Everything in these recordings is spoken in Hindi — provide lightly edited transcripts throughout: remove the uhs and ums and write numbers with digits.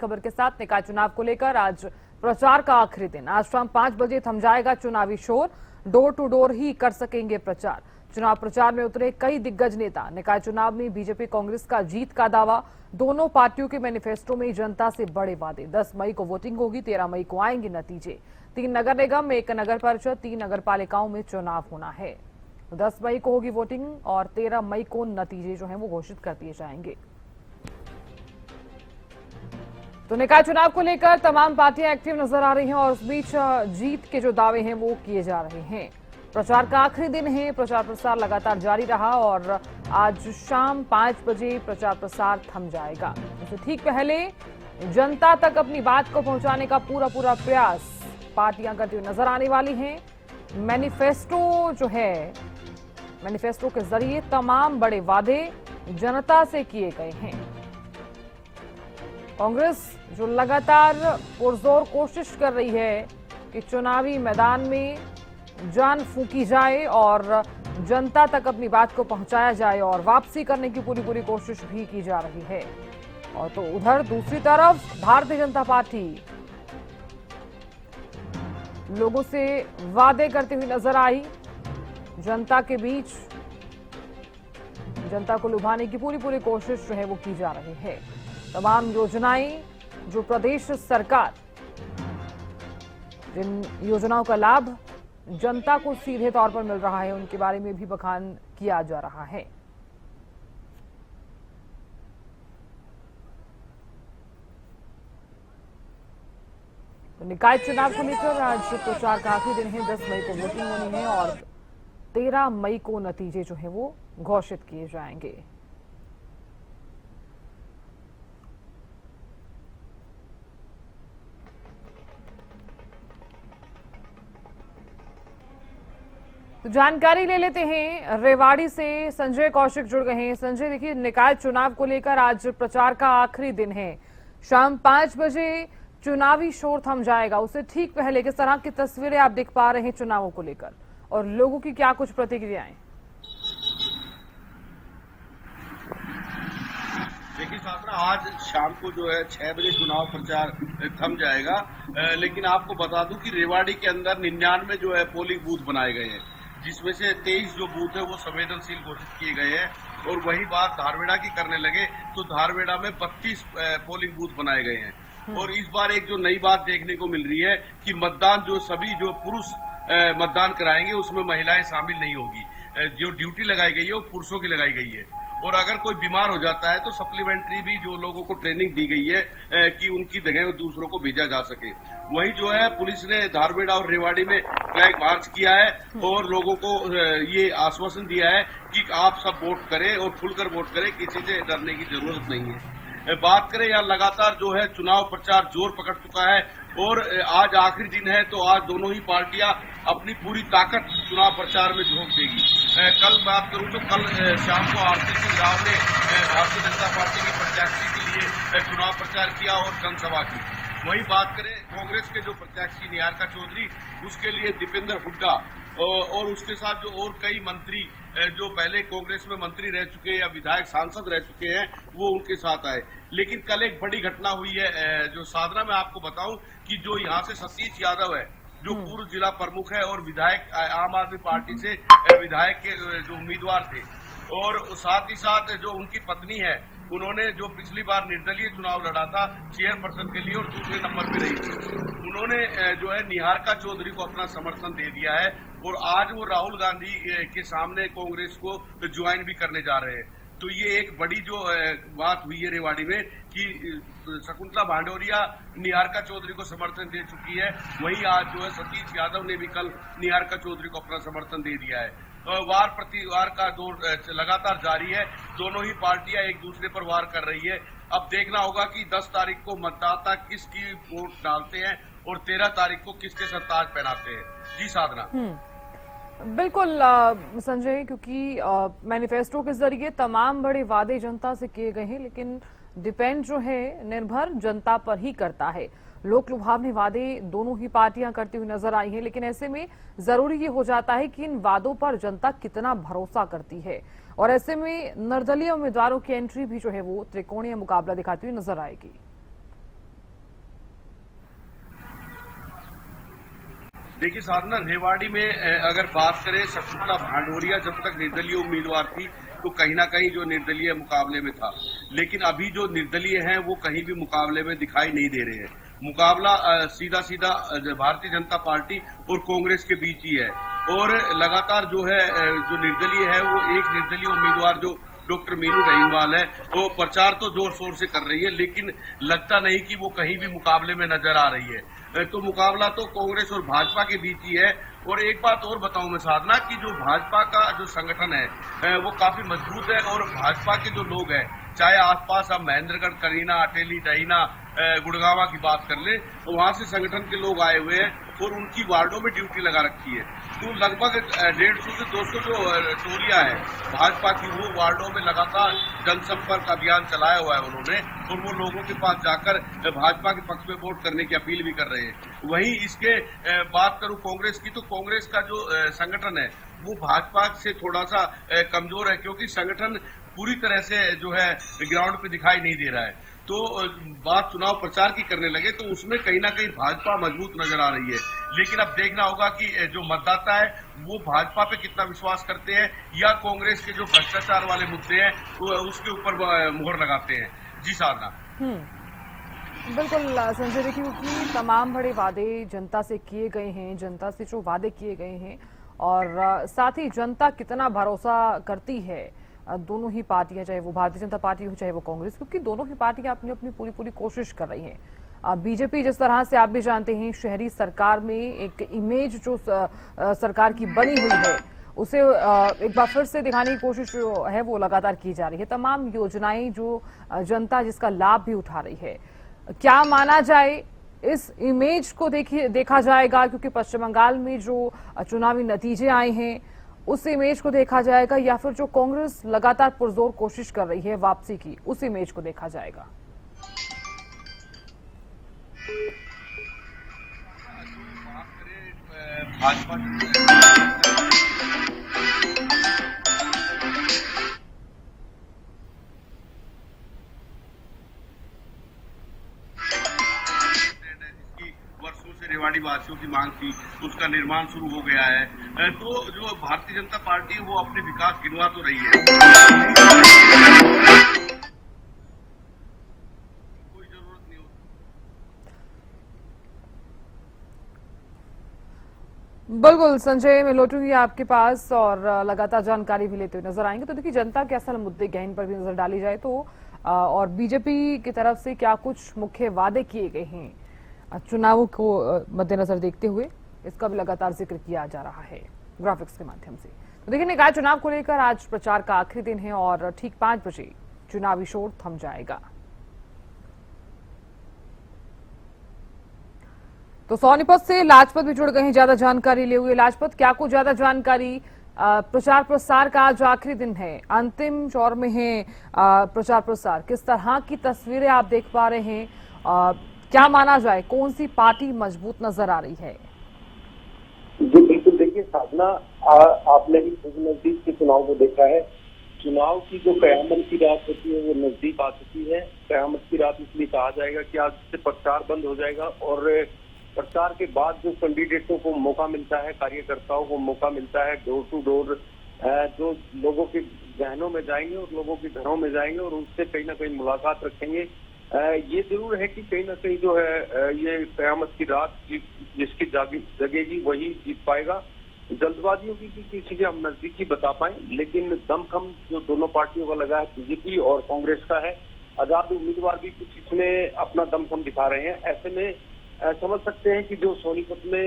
खबर के साथ निकाय चुनाव को लेकर आज प्रचार का आखिरी दिन। आज शाम 5 बजे थम जाएगा चुनावी शोर। डोर टू डोर ही कर सकेंगे प्रचार। चुनाव प्रचार में उतरे कई दिग्गज नेता। निकाय चुनाव में बीजेपी कांग्रेस का जीत का दावा। दोनों पार्टियों के मैनिफेस्टो में जनता से बड़े वादे। 10 मई को वोटिंग होगी, 13 मई को आएंगे नतीजे। 3 नगर निगम, 1 नगर परिषद, 3 नगर पालिकाओं में चुनाव होना है। 10 मई को होगी वोटिंग और 13 मई को नतीजे जो हैं वो घोषित कर दिए जाएंगे। तो निकाय चुनाव को लेकर तमाम पार्टियां एक्टिव नजर आ रही हैं और उस बीच जीत के जो दावे हैं वो किए जा रहे हैं। प्रचार का आखिरी दिन है। प्रचार प्रसार लगातार जारी रहा और आज शाम 5 बजे प्रचार प्रसार थम जाएगा। इससे ठीक पहले जनता तक अपनी बात को पहुंचाने का पूरा प्रयास पार्टियां करती हुई नजर आने वाली हैं। मैनिफेस्टो जो है, मैनिफेस्टो के जरिए तमाम बड़े वादे जनता से किए गए हैं। कांग्रेस जो लगातार पुरजोर कोशिश कर रही है कि चुनावी मैदान में जान फूंकी जाए और जनता तक अपनी बात को पहुंचाया जाए और वापसी करने की पूरी कोशिश भी की जा रही है। और तो उधर दूसरी तरफ भारतीय जनता पार्टी लोगों से वादे करती हुई नजर आई। जनता के बीच जनता को लुभाने की पूरी कोशिश जो है वो की जा रही है। तमाम योजनाएं जो प्रदेश सरकार, जिन योजनाओं का लाभ जनता को सीधे तौर पर मिल रहा है, उनके बारे में भी बखान किया जा रहा है। तो निकाय चुनाव को लेकर आज प्रचार का आखिरी दिन है। 10 मई को वोटिंग होनी है और 13 मई को नतीजे जो है वो घोषित किए जाएंगे। तो जानकारी ले लेते हैं। रेवाड़ी से संजय कौशिक जुड़ गए हैं। संजय, देखिए, निकाय चुनाव को लेकर आज प्रचार का आखिरी दिन है। शाम 5 बजे चुनावी शोर थम जाएगा। उससे ठीक पहले किस तरह की तस्वीरें आप देख पा रहे हैं चुनावों को लेकर और लोगों की क्या कुछ प्रतिक्रियाएं? देखिए साधना, आज शाम को जो है 6 बजे चुनाव प्रचार थम जाएगा। लेकिन आपको बता दूं कि रेवाड़ी के अंदर 99 जो है पोलिंग बूथ बनाए गए हैं, जिसमें से 23 जो बूथ है वो संवेदनशील घोषित किए गए हैं। और वही बात धारवेड़ा की करने लगे तो धारवेड़ा में 32 पोलिंग बूथ बनाए गए हैं। और इस बार एक जो नई बात देखने को मिल रही है कि मतदान जो सभी जो पुरुष मतदान कराएंगे उसमें महिलाएं शामिल नहीं होगी। जो ड्यूटी लगाई गई है वो पुरुषों की लगाई गई है। और अगर कोई बीमार हो जाता है तो सप्लीमेंट्री भी जो लोगों को ट्रेनिंग दी गई है कि उनकी जगह दूसरों को भेजा जा सके। वही जो है पुलिस ने धारवेड़ा और रेवाड़ी में फ्लैग मार्च किया है और लोगों को ये आश्वासन दिया है कि आप सब वोट करें और खुलकर वोट करें, किसी से डरने की जरूरत नहीं है। बात करें, यहाँ लगातार जो है चुनाव प्रचार जोर पकड़ चुका है और आज आखिरी दिन है तो आज दोनों ही पार्टियां अपनी पूरी ताकत चुनाव प्रचार में झोंक देगी। कल बात करूं तो कल शाम को आरती सिंह राव ने भारतीय जनता पार्टी के प्रत्याशी के लिए चुनाव प्रचार किया और जनसभा की। वही बात करें कांग्रेस के जो प्रत्याशी निहारिका चौधरी, उसके लिए दीपेंद्र हुड्डा और उसके साथ जो और कई मंत्री जो पहले कांग्रेस में मंत्री रह चुके हैं या विधायक सांसद रह चुके हैं वो उनके साथ आए। लेकिन कल एक बड़ी घटना हुई है जो साधना में आपको बताऊं कि जो यहाँ से सतीश यादव है, जो पूर्व जिला प्रमुख है और विधायक आम आदमी पार्टी से विधायक के जो उम्मीदवार थे, और साथ ही साथ जो उनकी पत्नी है, उन्होंने जो पिछली बार निर्दलीय चुनाव लड़ा था चेयरपर्सन के लिए और दूसरे नंबर पे रही थी, उन्होंने जो है निहारिका चौधरी को अपना समर्थन दे दिया है और आज वो राहुल गांधी के सामने कांग्रेस को ज्वाइन भी करने जा रहे हैं। तो ये एक बड़ी जो बात हुई है रेवाड़ी में कि शकुंतला भांडोरिया निहारिका चौधरी को समर्थन दे चुकी है। वहीं आज जो है सतीश यादव ने भी कल निहारिका चौधरी को अपना समर्थन दे दिया है। वार प्रतिवार का दौर लगातार जारी है। दोनों ही पार्टियां एक दूसरे पर वार कर रही है। अब देखना होगा कि 10 तारीख को मतदाता किसकी वोट डालते हैं और 13 तारीख को किसके सर ताज पहनाते हैं। जी साधना। बिल्कुल संजय, क्योंकि मैनिफेस्टो के जरिए तमाम बड़े वादे जनता से किए गए हैं, लेकिन डिपेंड जो है निर्भर जनता पर ही करता है। लोक लुभावने वादे दोनों ही पार्टियां करती हुई नजर आई हैं, लेकिन ऐसे में जरूरी ये हो जाता है कि इन वादों पर जनता कितना भरोसा करती है और ऐसे में निर्दलीय उम्मीदवारों की एंट्री भी जो है वो त्रिकोणीय मुकाबला दिखाती हुई नजर आएगी। देखिए साधना, रेवाड़ी में अगर बात करें, शकुंतला भांडोरिया जब तक निर्दलीय उम्मीदवार थी तो कहीं ना कहीं जो निर्दलीय मुकाबले में था, लेकिन अभी जो निर्दलीय हैं वो कहीं भी मुकाबले में दिखाई नहीं दे रहे हैं। मुकाबला सीधा सीधा भारतीय जनता पार्टी और कांग्रेस के बीच ही है, और लगातार जो है जो निर्दलीय है वो एक निर्दलीय उम्मीदवार जो डॉक्टर मीनू रहीमवाल है, वो प्रचार तो जोर शोर से कर रही है, लेकिन लगता नहीं कि वो कहीं भी मुकाबले में नजर आ रही है। तो मुकाबला तो कांग्रेस और भाजपा के बीच ही है। और एक बात और बताऊं मैं साधना, कि जो भाजपा का जो संगठन है वो काफी मजबूत है, और भाजपा के जो लोग हैं, चाहे आसपास हम महेंद्रगढ़, करीना, अटेली, डहीना, गुड़गावा की बात कर ले, तो वहां से संगठन के लोग आए हुए हैं और उनकी वार्डों में ड्यूटी लगा रखी है। तो लगभग 150 से 200 जो टोलियां हैं भाजपा की, वो वार्डों में लगातार जनसंपर्क अभियान चलाया हुआ है उन्होंने, और वो लोगों के पास जाकर भाजपा के पक्ष में वोट करने की अपील भी कर रहे हैं। वहीं इसके बात करूं कांग्रेस की, तो कांग्रेस का जो संगठन है वो भाजपा से थोड़ा सा कमजोर है, क्योंकि संगठन पूरी तरह से जो है ग्राउंड पे दिखाई नहीं दे रहा है। तो बात चुनाव प्रचार की करने लगे तो उसमें कहीं ना कहीं भाजपा मजबूत नजर आ रही है, लेकिन अब देखना होगा कि जो मतदाता है वो भाजपा पे कितना विश्वास करते हैं, या कांग्रेस के जो भ्रष्टाचार वाले मुद्दे हैं उसके ऊपर मुहर लगाते हैं। जी साधना। बिल्कुल संजय, देखिए क्योंकि तमाम बड़े वादे जनता से किए गए हैं, जनता से जो वादे किए गए हैं और साथ ही जनता कितना भरोसा करती है दोनों ही पार्टियां, चाहे वो भारतीय जनता पार्टी हो चाहे वो कांग्रेस, क्योंकि दोनों ही पार्टियां अपनी अपनी पूरी कोशिश कर रही हैं। बीजेपी जिस तरह से आप भी जानते हैं, शहरी सरकार में एक इमेज जो सरकार की बनी हुई है उसे एक बार फिर से दिखाने की कोशिश जो है वो लगातार की जा रही है। तमाम योजनाएं जो जनता जिसका लाभ भी उठा रही है, क्या माना जाए इस इमेज को देखा जाएगा, क्योंकि पश्चिम बंगाल में जो चुनावी नतीजे आए हैं उस इमेज को देखा जाएगा, या फिर जो कांग्रेस लगातार पुरजोर कोशिश कर रही है वापसी की, उस इमेज को देखा जाएगा? भाजपा वर्षों से रेवाड़ी वासियों की मांग थी, उसका निर्माण शुरू हो गया है। तो जो भारतीय जनता पार्टी है वो अपने विकास गिनवा तो रही है, कोई जरूरत नहीं होती। बिल्कुल संजय, मैं लौटूंगी आपके पास और लगातार जानकारी भी लेते हुए नजर आएंगे। तो देखिए, जनता के असल मुद्दे गहन पर भी नजर डाली जाए तो और बीजेपी की तरफ से क्या कुछ मुख्य वादे किए गए हैं चुनावों को मद्देनजर देखते हुए, इसका भी लगातार जिक्र किया जा रहा है ग्राफिक्स के माध्यम से। तो देखिए, निकाय चुनाव को लेकर आज प्रचार का आखिरी दिन है और ठीक 5 बजे चुनावी शोर थम जाएगा। तो सोनीपत से लाजपत भी जुड़ गए हैं ज्यादा जानकारी लिए हुए। लाजपत, क्या कुछ ज्यादा जानकारी? प्रचार प्रसार का आज आखिरी दिन है, अंतिम चौर में है प्रचार प्रसार, किस तरह की तस्वीरें आप देख पा रहे हैं? क्या माना जाए, कौन सी पार्टी मजबूत नजर आ रही है? जी बिल्कुल, देखिए साधना, आपने भी नजदीक के चुनाव को देखा है। चुनाव की जो कयामत की रात होती है वो नजदीक आ चुकी है। कयामत की रात इसलिए कहा जाएगा कि आज से प्रचार बंद हो जाएगा, और प्रचार के बाद जो कैंडिडेटों को मौका मिलता है, कार्यकर्ताओं को मौका मिलता है, डोर टू डोर जो लोगों के जहनों में जाएंगे और लोगों के घरों में जाएंगे और उनसे कहीं ना कहीं मुलाकात रखेंगे। ये जरूर है कि कहीं ना कहीं जो है ये कयामत की रात जिसकी जगेगी वही जीत पाएगा। जल्दबाजियों की किसी चीजें हम नजदीकी बता पाए, लेकिन दमखम जो दोनों पार्टियों का लगा है, बीजेपी और कांग्रेस का है। आजाद उम्मीदवार भी कुछ इसमें अपना दमखम दिखा रहे हैं। ऐसे में समझ सकते हैं कि जो सोनीपत में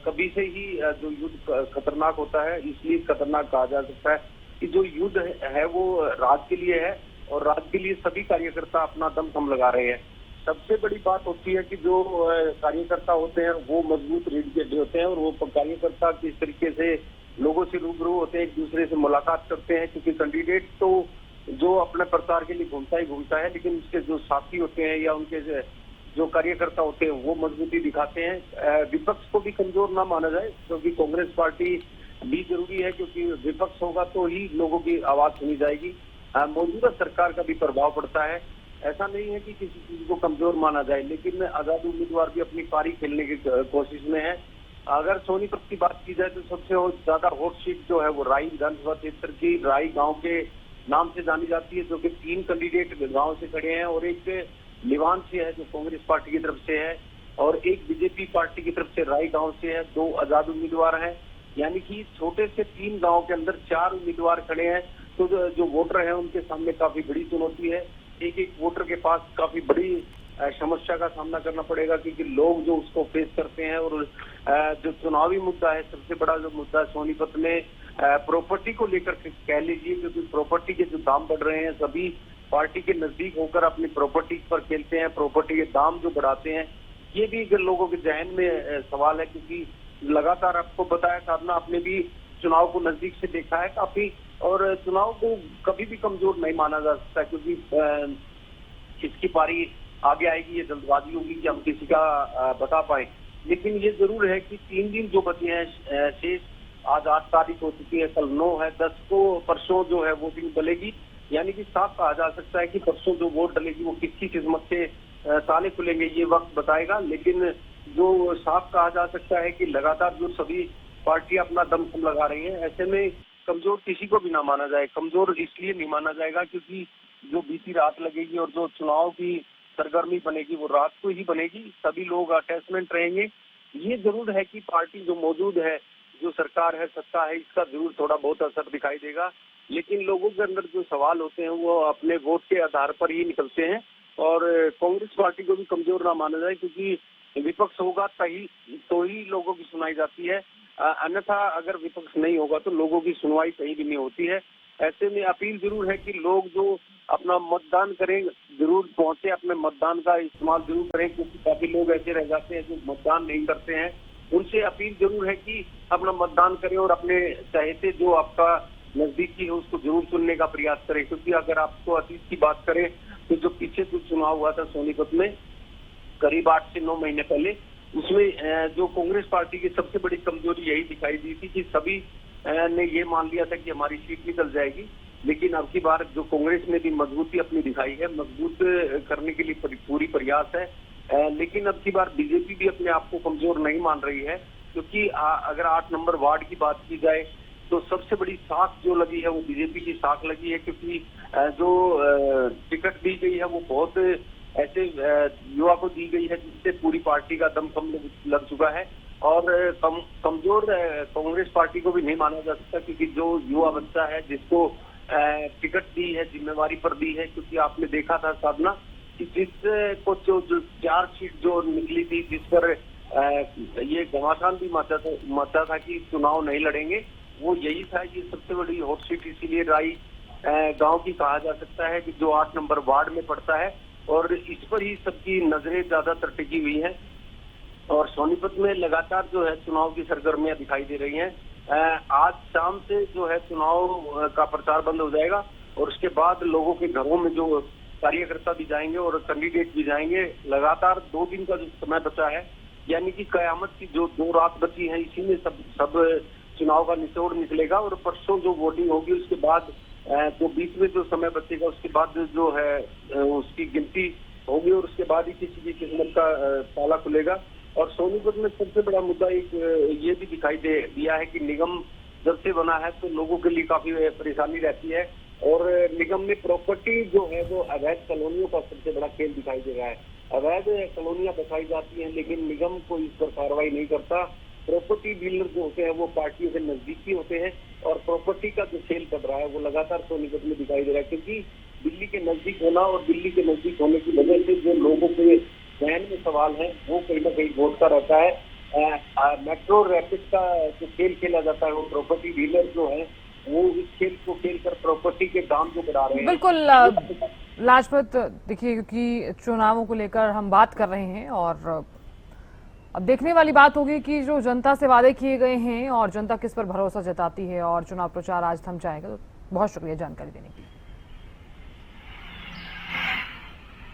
कभी से ही जो युद्ध खतरनाक होता है, इसलिए खतरनाक कहा जा सकता है कि जो युद्ध है वो राज्य के लिए है, और राज्य के लिए सभी कार्यकर्ता अपना दमखम लगा रहे हैं। सबसे बड़ी बात होती है कि जो कार्यकर्ता होते हैं वो मजबूत रीढ़ के हड्डी होते हैं, और वो कार्यकर्ता किस तरीके से लोगों से रूबरू होते हैं, एक दूसरे से मुलाकात करते हैं। क्योंकि कैंडिडेट तो जो अपने प्रचार के लिए घूमता ही घूमता है, लेकिन उसके जो साथी होते हैं या उनके जो कार्यकर्ता होते हैं वो मजबूती दिखाते हैं। विपक्ष को भी कमजोर ना माना जाए, क्योंकि कांग्रेस पार्टी भी जरूरी है, क्योंकि विपक्ष होगा तो ही लोगों की आवाज सुनी जाएगी। मौजूदा सरकार का भी प्रभाव पड़ता है। ऐसा नहीं है कि किसी चीज को कमजोर माना जाए, लेकिन आजाद उम्मीदवार भी अपनी पारी खेलने की कोशिश में है। अगर सोनीपत की बात की जाए तो सबसे ज्यादा हॉट सीट जो है वो राई विधानसभा क्षेत्र की राई गांव के नाम से जानी जाती है, जो कि 3 कैंडिडेट गांव से खड़े हैं और एक लिवान से है जो कांग्रेस पार्टी की तरफ से है और एक बीजेपी पार्टी की तरफ से राई गांव से है। 2 आजाद उम्मीदवार हैं, यानी कि छोटे से 3 गांव के अंदर 4 उम्मीदवार खड़े हैं। तो जो वोटर हैं उनके सामने काफी बड़ी चुनौती है। एक एक वोटर के पास काफी बड़ी समस्या का सामना करना पड़ेगा, क्योंकि लोग जो उसको फेस करते हैं। और जो चुनावी मुद्दा है, सबसे बड़ा जो मुद्दा सोनीपत में प्रॉपर्टी को लेकर कह लीजिए, क्योंकि प्रॉपर्टी के जो दाम बढ़ रहे हैं, सभी पार्टी के नजदीक होकर अपनी प्रॉपर्टी पर खेलते हैं, प्रॉपर्टी के दाम जो बढ़ाते हैं, ये भी लोगों के जहन में सवाल है। क्योंकि लगातार आपको बताया, साधना आपने भी चुनाव को नजदीक से देखा है काफी, और चुनाव को कभी भी कमजोर नहीं माना जा सकता, क्योंकि किसकी पारी आगे आएगी ये जल्दबाजी होगी कि हम किसी का बता पाए। लेकिन ये जरूर है कि 3 दिन जो बचे हैं शेष, आज 8 तारीख हो चुकी है, कल 9 है, 10 को परसों जो है वोटिंग डलेगी, यानी कि साफ कहा जा सकता है कि परसों जो वोट डलेगी वो किसकी किस्मत से ताले खुलेंगे ये वक्त बताएगा। लेकिन जो साफ कहा जा सकता है कि लगातार जो सभी पार्टियां अपना दमखम लगा रही हैं, ऐसे में कमजोर किसी को भी ना माना जाए। कमजोर इसलिए नहीं माना जाएगा क्योंकि जो बीती रात लगेगी और जो चुनाव की सरगर्मी बनेगी वो रात को ही बनेगी, सभी लोग अटैचमेंट रहेंगे। ये जरूर है कि पार्टी जो मौजूद है, जो सरकार है, सत्ता है, इसका जरूर थोड़ा बहुत असर दिखाई देगा। लेकिन लोगों के अंदर जो सवाल होते हैं वो अपने वोट के आधार पर ही निकलते हैं। और कांग्रेस पार्टी को भी कमजोर ना माना जाए, क्योंकि विपक्ष होगा तो ही लोगों की सुनाई जाती है, अन्यथा अगर विपक्ष नहीं होगा तो लोगों की सुनवाई कहीं भी नहीं होती है। ऐसे में अपील जरूर है कि लोग जो अपना मतदान करें, जरूर पहुंचे, अपने मतदान का इस्तेमाल जरूर करें, क्योंकि काफी लोग ऐसे रह जाते हैं जो मतदान नहीं करते हैं। उनसे अपील जरूर है कि अपना मतदान करें और अपने चहेते जो आपका नजदीकी है उसको जरूर चुनने का प्रयास करें। क्योंकि अगर आपको अतीत की बात करें तो जो पीछे जो चुनाव हुआ था सोनीपत में करीब 8 से 9 महीने पहले, उसमें जो कांग्रेस पार्टी की सबसे बड़ी कमजोरी यही दिखाई दी थी कि सभी ने ये मान लिया था कि हमारी सीट निकल जाएगी। लेकिन अब की बार जो कांग्रेस ने भी मजबूती अपनी दिखाई है, मजबूत करने के लिए पूरी प्रयास है। लेकिन अब की बार बीजेपी भी अपने आप को कमजोर नहीं मान रही है, क्योंकि अगर 8 नंबर वार्ड की बात की जाए तो सबसे बड़ी साख जो लगी है वो बीजेपी की साख लगी है। क्योंकि जो टिकट दी गई है वो बहुत ऐसे युवा को दी गई है जिससे पूरी पार्टी का दमखम लग चुका है। और कमजोर कांग्रेस पार्टी को भी नहीं माना जा सकता, क्योंकि जो युवा बच्चा है जिसको टिकट दी है, जिम्मेवारी पर दी है। क्योंकि आपने देखा था साधना कि जिसको जो 4 सीट जो निकली थी, जिस पर ये घमासान भी मचा था कि चुनाव नहीं लड़ेंगे, वो यही था। ये सबसे बड़ी हॉट सीट इसीलिए राई गांव की कहा जा सकता है कि जो 8 नंबर वार्ड में पड़ता है, और इस पर ही सबकी नजरें ज्यादातर टिकी हुई हैं। और सोनीपत में लगातार जो है चुनाव की सरगर्मियां दिखाई दे रही हैं। आज शाम से जो है चुनाव का प्रचार बंद हो जाएगा और उसके बाद लोगों के घरों में जो कार्यकर्ता भी जाएंगे और कैंडिडेट भी जाएंगे। लगातार 2 दिन का जो समय बचा है, यानी कि कयामत की जो 2 रात बची है, इसी में सब चुनाव का निचोड़ निकलेगा। और परसों जो वोटिंग होगी उसके बाद तो बीच में जो समय बचेगा उसके बाद जो है उसकी गिनती होगी और उसके बाद ही किसी की किस्मत का ताला खुलेगा। और सोनीपत में सबसे बड़ा मुद्दा एक ये भी दिखाई दिया है कि निगम जब से बना है तो लोगों के लिए काफी परेशानी रहती है। और निगम में प्रॉपर्टी जो है वो अवैध कॉलोनियों का सबसे बड़ा खेल दिखाई दे रहा है। अवैध कॉलोनियां बसाई जाती हैं, लेकिन निगम कोई इस पर कार्रवाई नहीं करता। प्रॉपर्टी डीलर जो होते हैं वो पार्टियों के नजदीकी होते हैं, और प्रॉपर्टी का जो खेल कर रहा है वो लगातार सोनीपत में दिखाई दे रहा है। क्योंकि दिल्ली के नजदीक होना और दिल्ली के नजदीक होने की वजह से जो लोगों के जहन में सवाल है वो कहीं ना कहीं वोट का रहता है। मेट्रो रैपिड का जो खेल खेला जाता है वो प्रॉपर्टी डीलर जो है वो इस खेल को खेलकर प्रॉपर्टी के दाम जो बढ़ा रहे हैं। बिल्कुल लाजपत, देखिए क्योंकि चुनावों को लेकर हम बात कर रहे हैं और अब देखने वाली बात होगी कि जो जनता से वादे किए गए हैं और जनता किस पर भरोसा जताती है, और चुनाव प्रचार आज थम जाएगा। तो बहुत शुक्रिया जानकारी देने के लिए।